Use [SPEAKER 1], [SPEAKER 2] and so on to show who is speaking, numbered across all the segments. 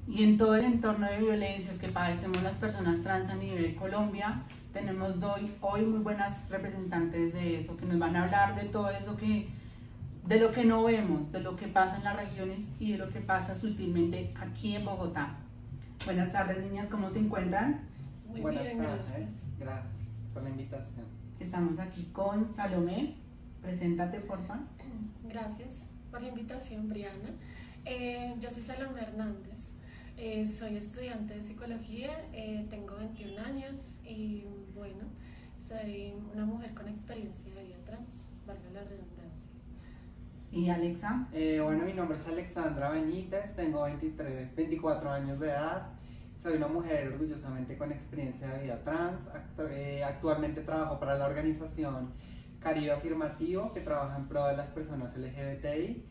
[SPEAKER 1] Y en todo el entorno de violencias que padecemos las personas trans a nivel Colombia, tenemos hoy muy buenas representantes de eso, que nos van a hablar de todo eso de lo que no vemos, de lo que pasa en las regiones y de lo que pasa sutilmente aquí en Bogotá. Buenas tardes, niñas, ¿cómo se encuentran?
[SPEAKER 2] Muy
[SPEAKER 3] Buenas
[SPEAKER 2] bien,
[SPEAKER 3] tardes,
[SPEAKER 2] gracias.
[SPEAKER 3] por la invitación.
[SPEAKER 1] Estamos aquí con Salomé. Preséntate, por favor.
[SPEAKER 2] Gracias por la invitación, Briana. Yo soy Salomé Hernández. Soy estudiante de psicología, tengo 21 años y bueno, soy una mujer con experiencia de vida trans, valga la redundancia.
[SPEAKER 1] ¿Y Alexa?
[SPEAKER 3] Bueno, mi nombre es Alexandra Benítez, tengo 24 años de edad, soy una mujer orgullosamente con experiencia de vida trans. Actualmente trabajo para la organización Caribe Afirmativo, que trabaja en pro de las personas LGBTI.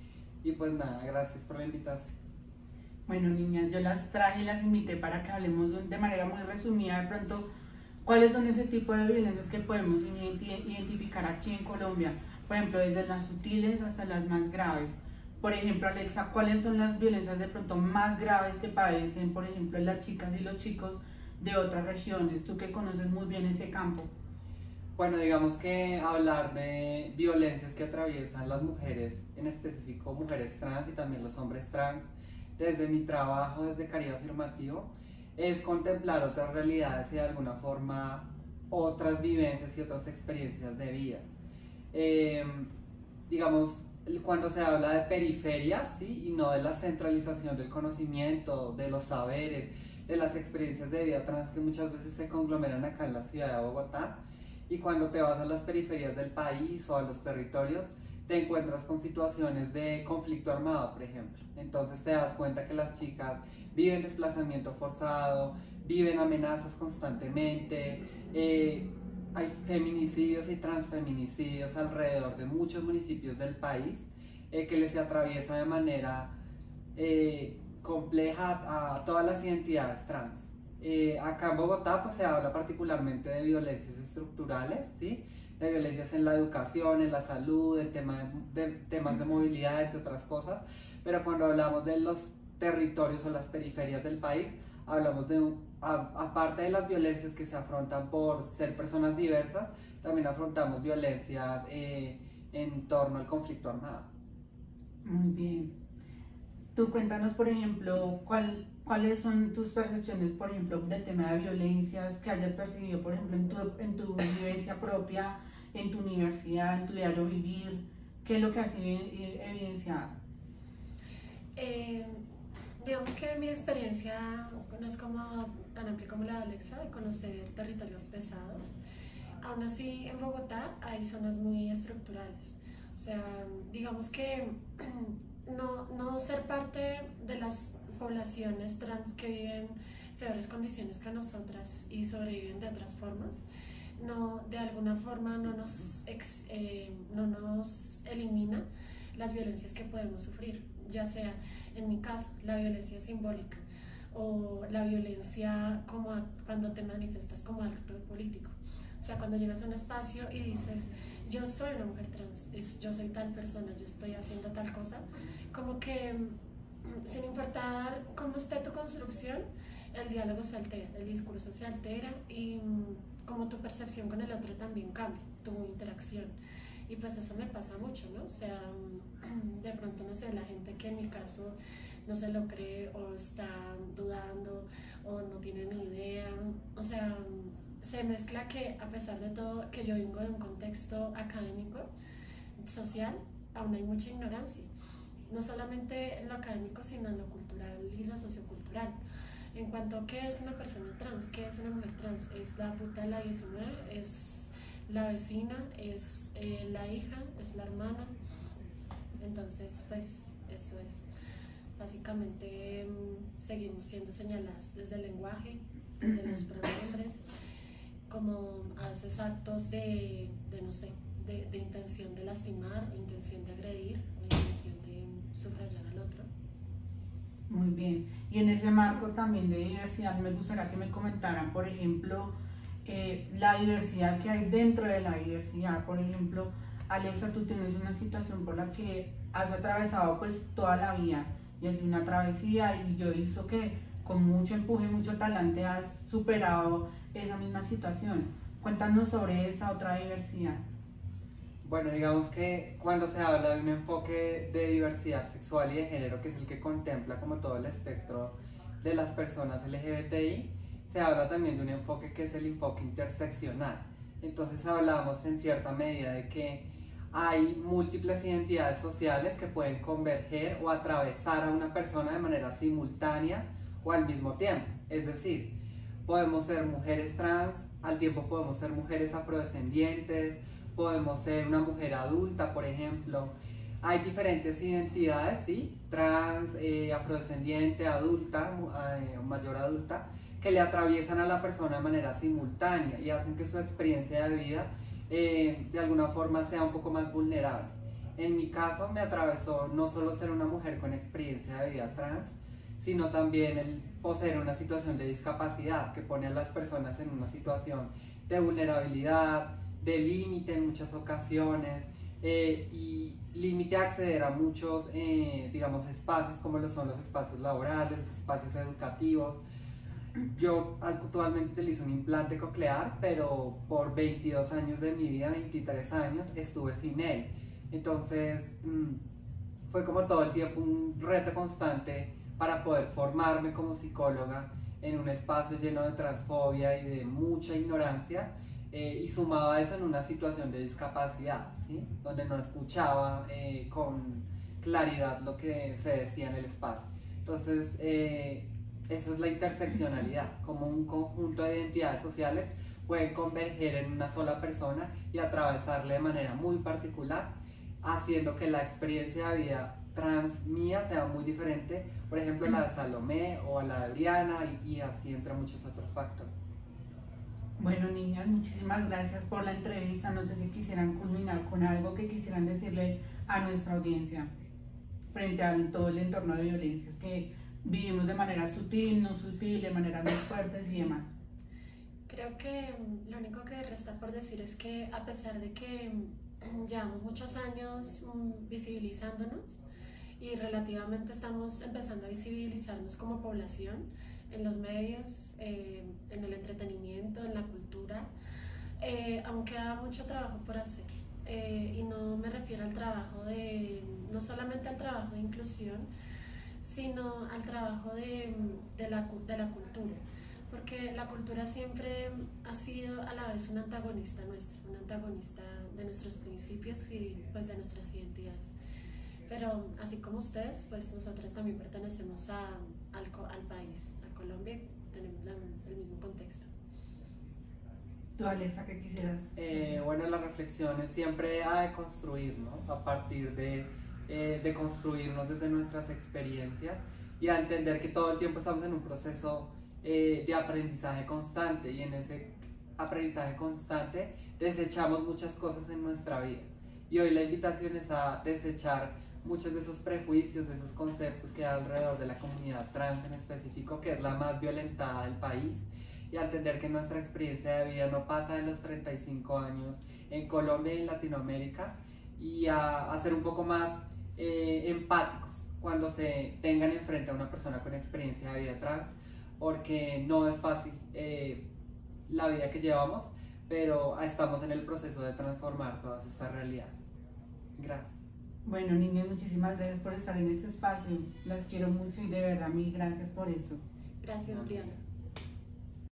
[SPEAKER 3] Y pues nada, gracias por la invitación.
[SPEAKER 1] Bueno, niñas, yo las traje y las invité para que hablemos de manera muy resumida de pronto cuáles son ese tipo de violencias que podemos identificar aquí en Colombia. Por ejemplo, desde las sutiles hasta las más graves. Por ejemplo, Alexa, ¿cuáles son las violencias de pronto más graves que padecen, por ejemplo, las chicas y los chicos de otras regiones? Tú que conoces muy bien ese campo.
[SPEAKER 3] Bueno, digamos que hablar de violencias que atraviesan las mujeres, en específico mujeres trans y también los hombres trans, desde mi trabajo, desde Caribe Afirmativo, es contemplar otras realidades y de alguna forma otras vivencias y otras experiencias de vida. Digamos, cuando se habla de periferias, ¿sí? Y no de la centralización del conocimiento, de los saberes, de las experiencias de vida trans que muchas veces se conglomeran acá en la ciudad de Bogotá, y cuando te vas a las periferias del país o a los territorios, te encuentras con situaciones de conflicto armado, por ejemplo. Entonces te das cuenta que las chicas viven desplazamiento forzado, viven amenazas constantemente, hay feminicidios y transfeminicidios alrededor de muchos municipios del país, que les se atraviesa de manera compleja a todas las identidades trans. Acá en Bogotá pues se habla particularmente de violencias estructurales, ¿sí? De violencias en la educación, en la salud, en temas de movilidad, entre otras cosas, pero cuando hablamos de los territorios o las periferias del país, hablamos aparte de las violencias que se afrontan por ser personas diversas, también afrontamos violencias en torno al conflicto armado.
[SPEAKER 1] Muy bien. Tú cuéntanos, por ejemplo, cuáles son tus percepciones, por ejemplo, del tema de violencias que hayas percibido, por ejemplo, en tu vivencia propia, en tu universidad, en tu diario vivir. ¿Qué es lo que has evidenciado?
[SPEAKER 2] Digamos que mi experiencia no es como tan amplia como la de Alexa, de conocer territorios pesados. Aún así, en Bogotá hay zonas muy estructurales. O sea, digamos que no ser parte de las poblaciones trans que viven peores condiciones que nosotras y sobreviven de otras formas, de alguna forma no nos elimina las violencias que podemos sufrir, ya sea en mi caso la violencia simbólica o la violencia cuando te manifiestas como acto político. O sea, cuando llegas a un espacio y dices, yo soy una mujer trans, yo soy tal persona, yo estoy haciendo tal cosa, como que sin importar cómo esté tu construcción, el diálogo se altera, el discurso se altera y como tu percepción con el otro también cambia, tu interacción. Y pues eso me pasa mucho, ¿no? O sea, de pronto, no sé, la gente que en mi caso no se lo cree o está dudando o no tiene ni idea, o sea, se mezcla que a pesar de todo que yo vengo de un contexto académico, social, aún hay mucha ignorancia, no solamente en lo académico, sino en lo cultural y lo sociocultural. En cuanto a qué es una persona trans, qué es una mujer trans, es la puta de la 19, es la vecina, es la hija, es la hermana. Entonces, pues eso es. Básicamente seguimos siendo señaladas desde el lenguaje, desde los pronombres, como a veces actos de no sé, de intención de lastimar, intención de agredir, o intención de subrayar al otro.
[SPEAKER 1] Muy bien. Y en ese marco también de diversidad, me gustaría que me comentaran, por ejemplo, la diversidad que hay dentro de la diversidad. Por ejemplo, Alexa, tú tienes una situación por la que has atravesado pues toda la vida y ha sido una travesía y yo hizo que con mucho empuje, mucho talante, has superado esa misma situación. Cuéntanos sobre esa otra diversidad.
[SPEAKER 3] Bueno, digamos que cuando se habla de un enfoque de diversidad sexual y de género, que es el que contempla como todo el espectro de las personas LGBTI, se habla también de un enfoque que es el enfoque interseccional. Entonces hablamos en cierta medida de que hay múltiples identidades sociales que pueden converger o atravesar a una persona de manera simultánea o al mismo tiempo. Es decir, podemos ser mujeres trans, al tiempo podemos ser mujeres afrodescendientes, podemos ser una mujer adulta, por ejemplo. Hay diferentes identidades, ¿sí? Trans, afrodescendiente, adulta, mayor adulta, que le atraviesan a la persona de manera simultánea y hacen que su experiencia de vida de alguna forma sea un poco más vulnerable. En mi caso me atravesó no solo ser una mujer con experiencia de vida trans, sino también el poseer una situación de discapacidad que pone a las personas en una situación de vulnerabilidad, de límite en muchas ocasiones y límite a acceder a muchos, digamos, espacios como lo son los espacios laborales, espacios educativos. Yo actualmente utilizo un implante coclear, pero por 22 años de mi vida, 23 años, estuve sin él. Entonces fue como todo el tiempo un reto constante para poder formarme como psicóloga en un espacio lleno de transfobia y de mucha ignorancia, y sumado a eso en una situación de discapacidad, ¿sí? Donde no escuchaba con claridad lo que se decía en el espacio. Entonces, eso es la interseccionalidad, como un conjunto de identidades sociales pueden converger en una sola persona y atravesarle de manera muy particular, haciendo que la experiencia de vida trans mía sea muy diferente, por ejemplo, a la de Salomé o a la de Briana, y así entre muchos otros factores.
[SPEAKER 1] Bueno, niñas, muchísimas gracias por la entrevista. No sé si quisieran culminar con algo que quisieran decirle a nuestra audiencia frente a todo el entorno de violencias que vivimos de manera sutil, no sutil, de manera muy fuertes y demás.
[SPEAKER 2] Creo que lo único que resta por decir es que a pesar de que llevamos muchos años visibilizándonos y relativamente estamos empezando a visibilizarnos como población en los medios, en el entretenimiento, en la cultura, aún queda mucho trabajo por hacer. Y no me refiero al trabajo no solamente al trabajo de inclusión, sino al trabajo de la cultura, porque la cultura siempre ha sido a la vez un antagonista nuestro, un antagonista de nuestros principios y pues de nuestras identidades. Pero así como ustedes, pues nosotros también pertenecemos al país, a Colombia, tenemos el mismo contexto.
[SPEAKER 1] ¿Tú, Alexa, qué quisieras?
[SPEAKER 3] Bueno, la reflexión es siempre a deconstruir, ¿no? A partir de construirnos desde nuestras experiencias y a entender que todo el tiempo estamos en un proceso de aprendizaje constante, y en ese aprendizaje constante desechamos muchas cosas en nuestra vida, y hoy la invitación es a desechar muchos de esos prejuicios, de esos conceptos que hay alrededor de la comunidad trans en específico, que es la más violentada del país, y a entender que nuestra experiencia de vida no pasa de los 35 años en Colombia y en Latinoamérica, y a ser un poco más empáticos cuando se tengan enfrente a una persona con experiencia de vida trans, porque no es fácil la vida que llevamos, pero estamos en el proceso de transformar todas estas realidades. Gracias.
[SPEAKER 1] Bueno, niñas, muchísimas gracias por estar en este espacio. Las quiero mucho y de verdad mil gracias por esto.
[SPEAKER 2] Gracias, Briana.